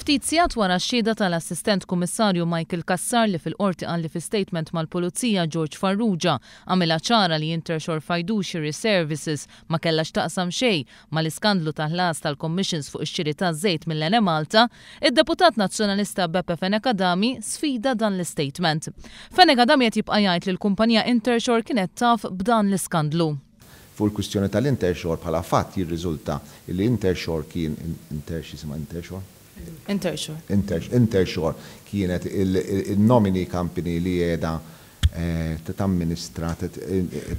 Ftit sigħat wara x-xhieda tal-Assistent Kummissarju Michael Kassar li fil-qorti qal li fi statement mal-Pulizija George Farrugia għamilha ċara li Intershore Fiduciary Services ma kellax taqsam xejn mal-iskandlu tal-ħlas tal-commissions fuq ix-xiri taż-żejt mill-Ene Malta, id-Deputat Nazzjonalista Beppe Fenekadami sfida dan l-istatement. Fenekadami qed jibqa' jgħid li l-kumpanija Intershore kienet taf b'dan l-iskandlu. Fuq il-kwistjoni tal-Intershore bħala fatt jirriżulta li Intershore kien Intershore kienet il-nomini company li jeda t-amministrat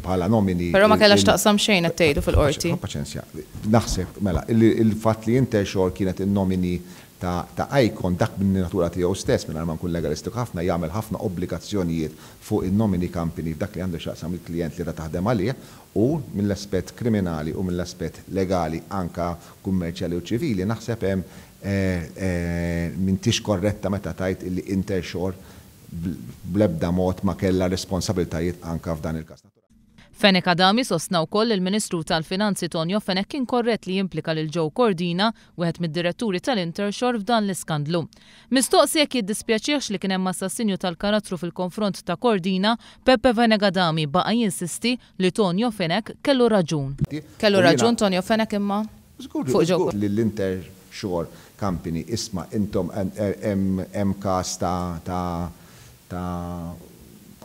bħala nomini. Però ma kellax taqsam xejn qed tgħidu fil-qorti. Paċenzja, naħseb mela il-fatt li Intershore kienet il-nomini ta' Icon dak min natura tiegħu stess minn ma nkun legalistik ħafna jagħmel ħafna obbligazzjonijiet fuq in-nomini company f'dak li għandu x'aqsam il-klijent li taħdem għalih u mill-aspett kriminali u mill-aspett legali anka kummerċjali u ċivili naħseb hemm m'intix korretta meta tajt illi Intershore bl-ebda mod ma kellha responsabiltajiet anka f'dan il-każ. Fenekadami sostna wkoll il-Ministru tal-Finanzi Tonio Fenek kien korrett li jimplika lil Joe Cordina, wieħed mid-diretturi tal-Intershore f'dan l-iskandlu. Mistoqsi jekk jiddispjaċihx li kien hemm assassinju tal-karattru fil-konfront ta' Cordina, Beppe Fenekadami baqa' jinsisti li Tonio Fenek kellu raġun. Kellu raġun Tonio Fenek imma? Fuq Joe. L-Intershore Company isma' intom hemm każ ta'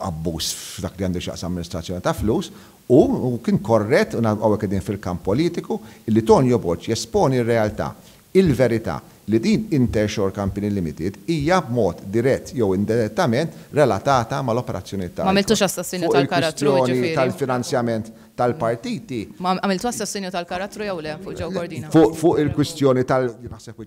abbuż f'dak li għandu xaqsa amministrazzjoni ta' flus u kien korrett u għawek għedin fil-kamp politiku illi Tonio Boċ jesponi r-realtà, il-verità li din Intershore Company Limited hija b'mod dirett jew indirettament relatata mal-operazzjoni ta' Ma għamiltux assassinju tal-karattru ġifieri. Tal-finanzjament tal-partiti. Ma għamiltu assassinju tal-karattru jew le fuq Joe Cordina? Fuq il-kwistjoni tal-naħseb